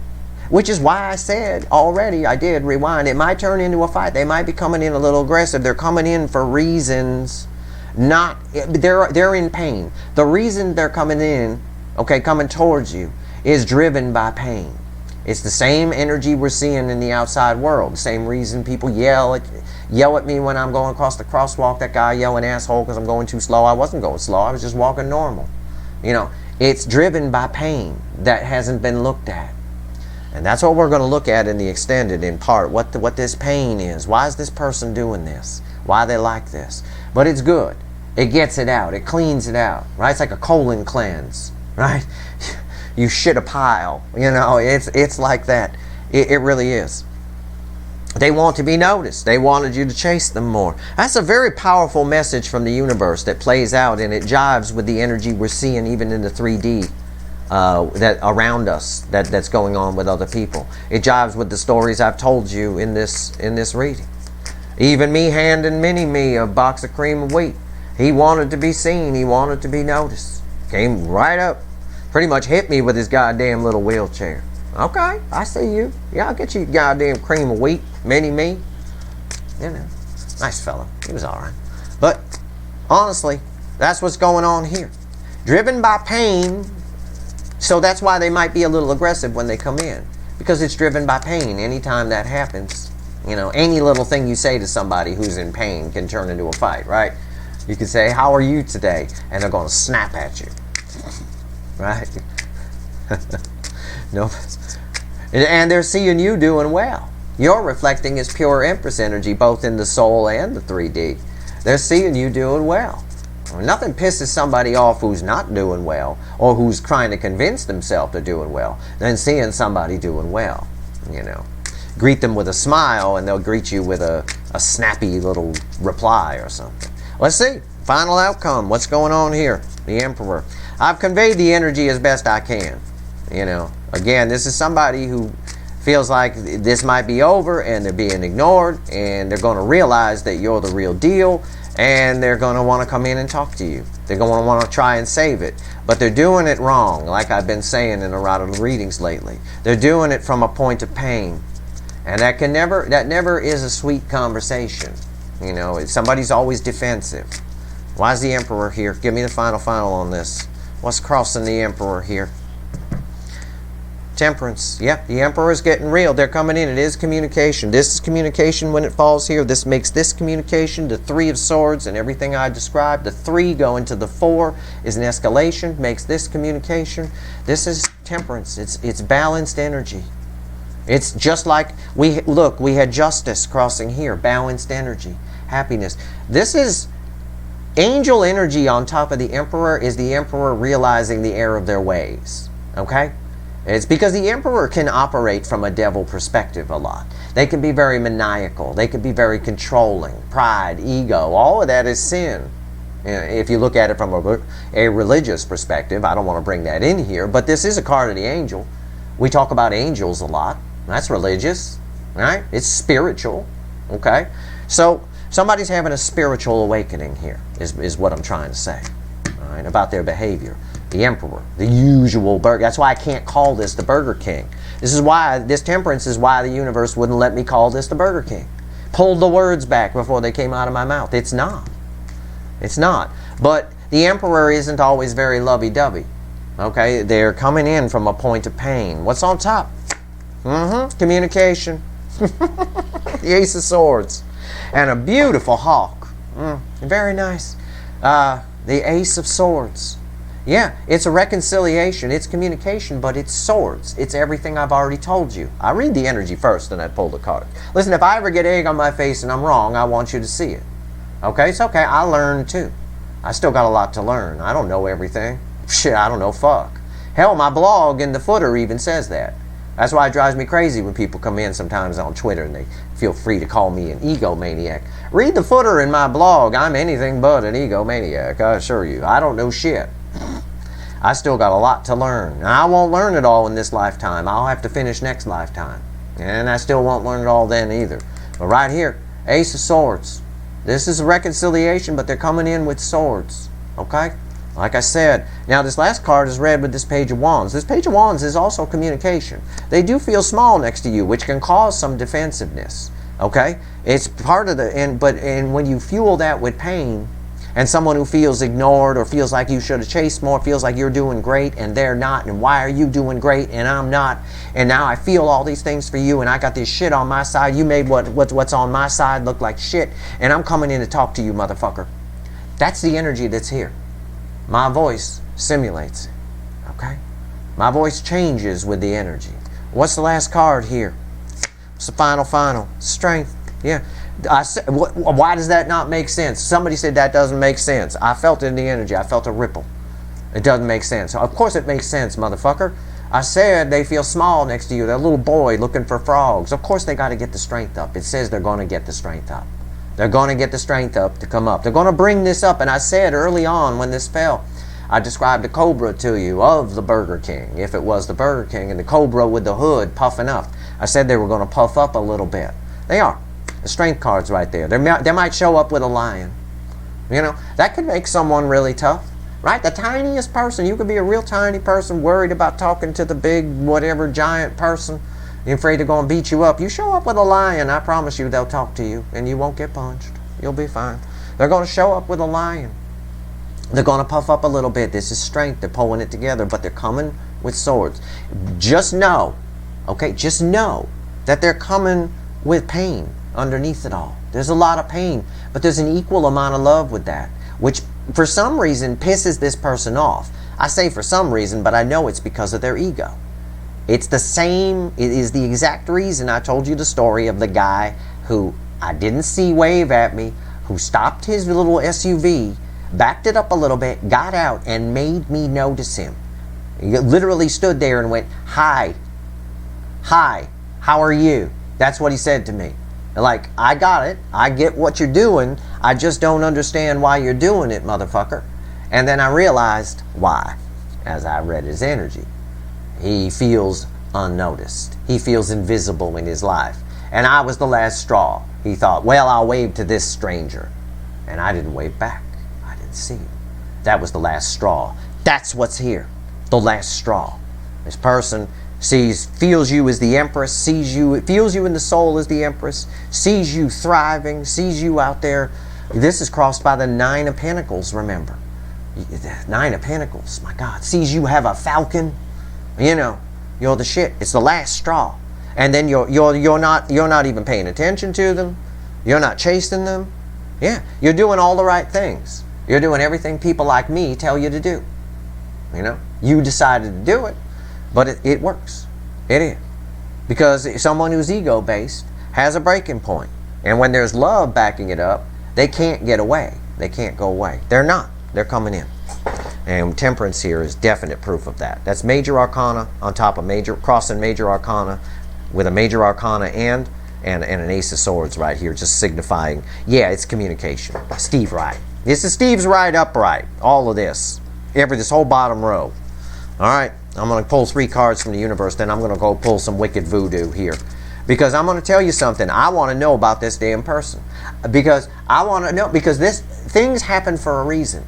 Which is why I said already, I did rewind, it might turn into a fight. They might be coming in a little aggressive. They're coming in for reasons not, they're in pain. The reason they're coming in, okay, coming towards you, is driven by pain. It's the same energy we're seeing in the outside world. The same reason people yell at me when I'm going across the crosswalk. That guy yelling asshole because I'm going too slow. I wasn't going slow. I was just walking normal. You know, it's driven by pain that hasn't been looked at. And that's what we're going to look at in the extended in part. What this pain is. Why is this person doing this? Why they like this? But it's good. It gets it out. It cleans it out. Right? It's like a colon cleanse. Right? You shit a pile. You know, it's like that. It really is. They want to be noticed. They wanted you to chase them more. That's a very powerful message from the universe that plays out, and it jives with the energy we're seeing even in the 3D that around us that's going on with other people. It jives with the stories I've told you in this reading. Even me handing Mini-Me a box of cream of wheat. He wanted to be seen. He wanted to be noticed. Came right up. Pretty much hit me with his goddamn little wheelchair. Okay, I see you. Yeah, I'll get you goddamn cream of wheat, Mini-Me. You know, nice fella. He was all right. But honestly, that's what's going on here. Driven by pain, so that's why they might be a little aggressive when they come in. Because it's driven by pain. Anytime that happens, you know, any little thing you say to somebody who's in pain can turn into a fight, right? You can say, how are you today? And they're going to snap at you. Right? No. And they're seeing you doing well. You're reflecting his pure Empress energy, both in the soul and the 3D. They're seeing you doing well. Nothing pisses somebody off who's not doing well, or who's trying to convince themselves they're doing well, than seeing somebody doing well. You know, greet them with a smile, and they'll greet you with a snappy little reply or something. Let's see. Final outcome. What's going on here? The Emperor. I've conveyed the energy as best I can. You know, again, this is somebody who feels like this might be over and they're being ignored, and they're going to realize that you're the real deal, and they're going to want to come in and talk to you. They're going to want to try and save it. But they're doing it wrong, like I've been saying in a lot of the readings lately. They're doing it from a point of pain. And that never is a sweet conversation. You know, somebody's always defensive. Why is the Emperor here? Give me the final on this. What's crossing the Emperor here? Temperance. Yep, the Emperor is getting real. They're coming in. It is communication. This is communication when it falls here. This makes this communication. The 3 of Swords and everything I described. The 3 going to the 4 is an escalation. Makes this communication. This is temperance. It's balanced energy. It's just like we had justice crossing here. Balanced energy. Happiness. This is angel energy on top of the Emperor. Is the Emperor realizing the error of their ways. Okay? It's because the Emperor can operate from a devil perspective a lot. They can be very maniacal. They can be very controlling. Pride, ego, all of that is sin. If you look at it from a religious perspective, I don't want to bring that in here, but this is a card of the angel. We talk about angels a lot. That's religious, right? It's spiritual, okay? So somebody's having a spiritual awakening here, is what I'm trying to say, all right, about their behavior. The Emperor, the usual burger. That's why I can't call this the Burger King. This temperance is why the universe wouldn't let me call this the Burger King. Pulled the words back before they came out of my mouth. It's not. It's not. But the Emperor isn't always very lovey-dovey. Okay? They're coming in from a point of pain. What's on top? Communication. The Ace of Swords. And a beautiful hawk. Very nice. The Ace of Swords. Yeah, it's a reconciliation, it's communication, but it's swords. It's everything I've already told you. I read the energy first and I pull the card. Listen, if I ever get egg on my face and I'm wrong, I want you to see it. Okay, it's okay. I learned too. I still got a lot to learn. I don't know everything. Shit, I don't know fuck. Hell, my blog in the footer even says that. That's why it drives me crazy when people come in sometimes on Twitter and they feel free to call me an egomaniac. Read the footer in my blog. I'm anything but an egomaniac, I assure you. I don't know shit. I still got a lot to learn. And I won't learn it all in this lifetime. I'll have to finish next lifetime. And I still won't learn it all then either. But right here, Ace of Swords. This is a reconciliation, but they're coming in with swords. Okay? Like I said, now this last card is read with this Page of Wands. This Page of Wands is also communication. They do feel small next to you, which can cause some defensiveness. Okay? It's part of the, and when you fuel that with pain, and someone who feels ignored or feels like you should have chased more, feels like you're doing great and they're not, and why are you doing great and I'm not, and now I feel all these things for you and I got this shit on my side, you made what's on my side look like shit, and I'm coming in to talk to you, motherfucker. That's the energy that's here. My voice simulates it. Okay? My voice changes with the energy. What's the last card here? It's the final. Strength. Yeah. Why does that not make sense? Somebody said that doesn't make sense. I felt it in the energy. I felt a ripple. It doesn't make sense. Of course it makes sense, motherfucker. I said they feel small next to you. They're a little boy looking for frogs. Of course they got to get the strength up. It says they're going to get the strength up. They're going to get the strength up to come up. They're going to bring this up. And I said early on when this fell, I described the cobra to you of the Burger King. If it was the Burger King and the cobra with the hood puffing up. I said they were going to puff up a little bit. They are. The strength card's right there. They might show up with a lion. You know, that could make someone really tough. Right? The tiniest person. You could be a real tiny person worried about talking to the big whatever giant person. You're afraid they're going to beat you up. You show up with a lion, I promise you they'll talk to you and you won't get punched. You'll be fine. They're going to show up with a lion. They're going to puff up a little bit. This is strength. They're pulling it together, but they're coming with swords. Just know, okay, just know that they're coming with pain underneath it all. There's a lot of pain, but there's an equal amount of love with that, which for some reason pisses this person off. I say for some reason, but I know it's because of their ego. It's the same, it is the exact reason I told you the story of the guy who I didn't see wave at me, who stopped his little SUV, backed it up a little bit, got out, and made me notice him. He literally stood there and went, "Hi, how are you?" That's what he said to me. Like, I got it. I get what you're doing. I just don't understand why you're doing it, motherfucker. And then I realized why, as I read his energy. He feels unnoticed. He feels invisible in his life. And I was the last straw. He thought, well, I'll wave to this stranger. And I didn't wave back. I didn't see him. That was the last straw. That's what's here. The last straw. This person feels you as the Empress, feels you in the soul as the Empress, sees you thriving, sees you out there. This is crossed by the 9 of Pentacles, remember. 9 of Pentacles, my God. Sees you have a falcon. You know, you're the shit. It's the last straw. And then you're not even paying attention to them. You're not chasing them. Yeah, you're doing all the right things. You're doing everything people like me tell you to do. You know, you decided to do it. But it works. It is. Because someone who's ego-based has a breaking point. And when there's love backing it up, they can't get away. They can't go away. They're not. They're coming in. And Temperance here is definite proof of that. That's Major Arcana on top of crossing Major Arcana with a Major Arcana and an Ace of Swords right here, just signifying, yeah, it's communication. Steve right. This is Steve's right upright. All of this. This whole bottom row. All right. I'm going to pull 3 cards from the universe, then I'm going to go pull some wicked voodoo here. Because I'm going to tell you something. I want to know about this damn person. Because I want to know, because things happen for a reason.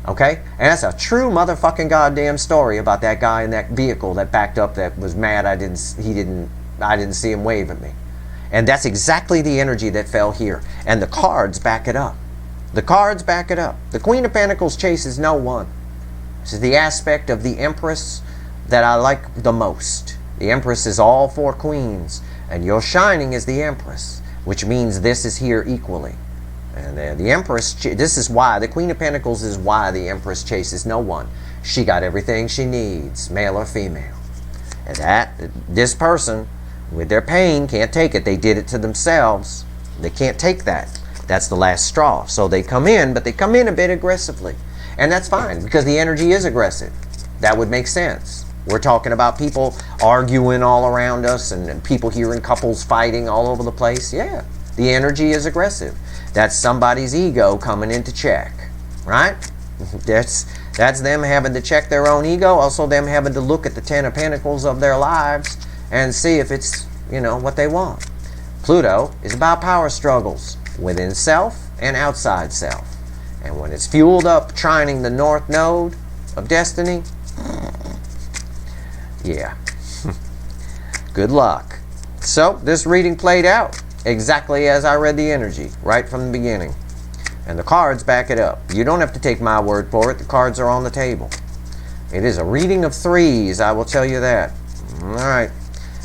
Okay? And that's a true motherfucking goddamn story about that guy in that vehicle that backed up that was mad I didn't see him wave at me. And that's exactly the energy that fell here. And the cards back it up. The cards back it up. The Queen of Pentacles chases no one. This is the aspect of the Empress that I like the most. The Empress is all 4 queens, and you're shining as the Empress, which means this is here equally. And the Empress, this is why, the Queen of Pentacles is why the Empress chases no one. She got everything she needs, male or female. And this person, with their pain, can't take it. They did it to themselves. They can't take that. That's the last straw. So they come in, but they come in a bit aggressively. And that's fine, because the energy is aggressive. That would make sense. We're talking about people arguing all around us, and people hearing couples fighting all over the place. Yeah, the energy is aggressive. That's somebody's ego coming into check, right? That's them having to check their own ego, also them having to look at the Ten of Pentacles of their lives and see if it's, you know, what they want. Pluto is about power struggles within self and outside self. And when it's fueled up trining the North Node of Destiny, yeah, good luck. So this reading played out exactly as I read the energy right from the beginning. And the cards back it up. You don't have to take my word for it. The cards are on the table. It is a reading of 3s, I will tell you that. All right.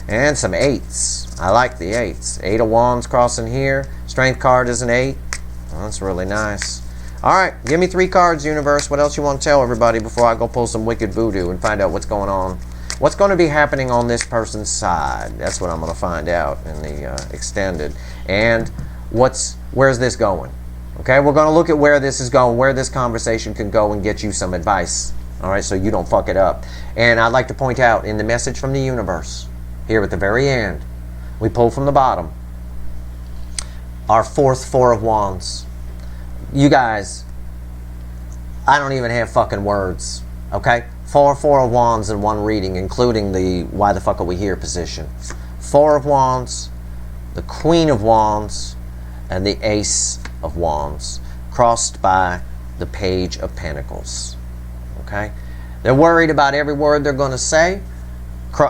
And some 8s. I like the 8s. 8 of Wands crossing here. Strength card is an 8. Well, that's really nice. All right. Give me 3 cards, universe. What else you want to tell everybody before I go pull some wicked voodoo and find out what's going on? What's going to be happening on this person's side? That's what I'm going to find out in the extended. And where's this going? Okay, we're going to look at where this is going, where this conversation can go and get you some advice. All right, so you don't fuck it up. And I'd like to point out in the message from the universe, here at the very end, we pull from the bottom, our 4th 4 of Wands. You guys, I don't even have fucking words, okay? 4 of Wands in one reading, including the why the fuck are we here position. 4 of Wands, the Queen of Wands, and the Ace of Wands, crossed by the Page of Pentacles. Okay? They're worried about every word they're going to say.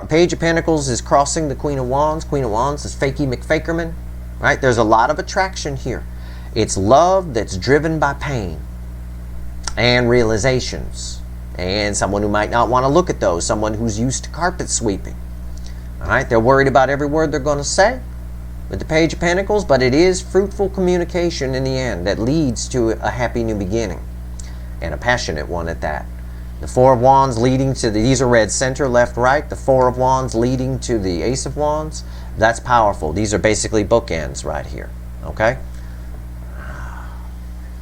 Page of Pentacles is crossing the Queen of Wands. Queen of Wands is Fakey McFakerman. Right? There's a lot of attraction here. It's love that's driven by pain and realizations. And someone who might not want to look at those. Someone who's used to carpet sweeping. All right? They're worried about every word they're going to say with the Page of Pentacles, but it is fruitful communication in the end that leads to a happy new beginning, and a passionate one at that. The 4 of Wands leading to these are red center, left, right. The 4 of Wands leading to the Ace of Wands. That's powerful. These are basically bookends right here. Okay?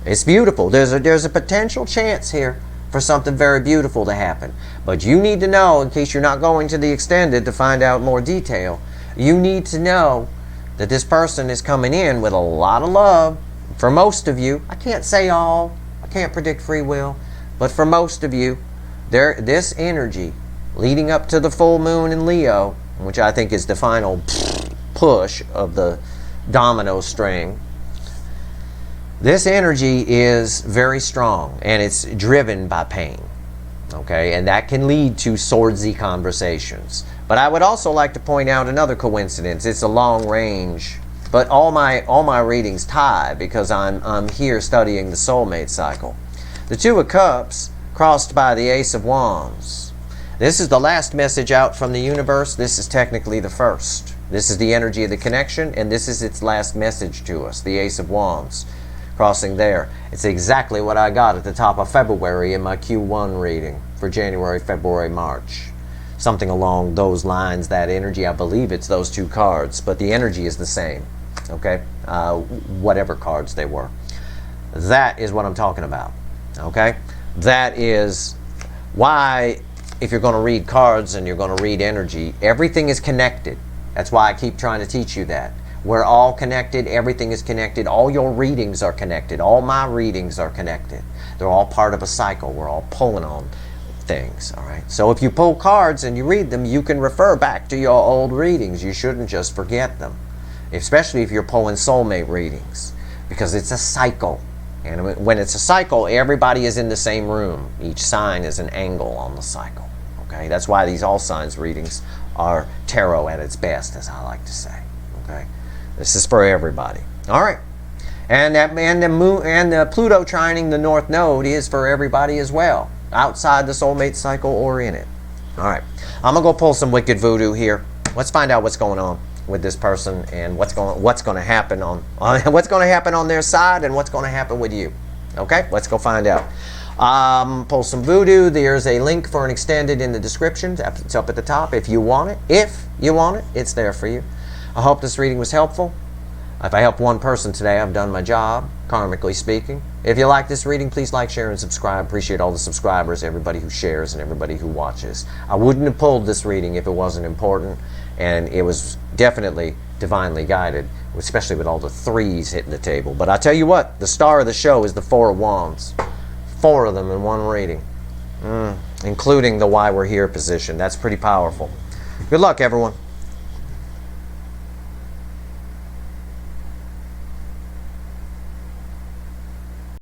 It's beautiful. There's a potential chance here for something very beautiful to happen. But you need to know, in case you're not going to the extended to find out more detail, you need to know that this person is coming in with a lot of love. For most of you, I can't say all, I can't predict free will, but for most of you, this energy leading up to the full moon in Leo, which I think is the final push of the domino string, this energy is very strong, and it's driven by pain. Okay, and that can lead to swordsy conversations. But I would also like to point out another coincidence. It's a long range, but all my readings tie because I'm here studying the soulmate cycle. The 2 of Cups crossed by the Ace of Wands. This is the last message out from the universe. This is technically the first. This is the energy of the connection, and this is its last message to us, the Ace of Wands crossing there. It's exactly what I got at the top of February in my Q1 reading for January, February, March. Something along those lines, that energy. I believe it's those 2 cards, but the energy is the same. Okay? Whatever cards they were. That is what I'm talking about. Okay? That is why, if you're going to read cards and you're going to read energy, everything is connected. That's why I keep trying to teach you that. We're all connected. Everything is connected. All your readings are connected. All my readings are connected. They're all part of a cycle. We're all pulling on things. All right. So if you pull cards and you read them, you can refer back to your old readings. You shouldn't just forget them, especially if you're pulling soulmate readings, because it's a cycle. And when it's a cycle, everybody is in the same room. Each sign is an angle on the cycle. Okay. That's why these all signs readings are tarot at its best, as I like to say. Okay. This is for everybody. All right. And the Pluto trining the North Node is for everybody as well, outside the soulmate cycle or in it. All right. I'm gonna go pull some wicked voodoo here. Let's find out what's going on with this person and what's going to happen on what's going to happen on their side and what's going to happen with you. Okay. Let's go find out. Pull some voodoo. There's a link for an extended in the description. It's up at the top if you want it. If you want it, it's there for you. I hope this reading was helpful. If I help one person today, I've done my job, karmically speaking. If you like this reading, please like, share, and subscribe. Appreciate all the subscribers, everybody who shares, and everybody who watches. I wouldn't have pulled this reading if it wasn't important, and it was definitely divinely guided, especially with all the threes hitting the table. But I tell you what, the star of the show is the Four of Wands. 4 of them in one reading, including the why we're here position. That's pretty powerful. Good luck, everyone.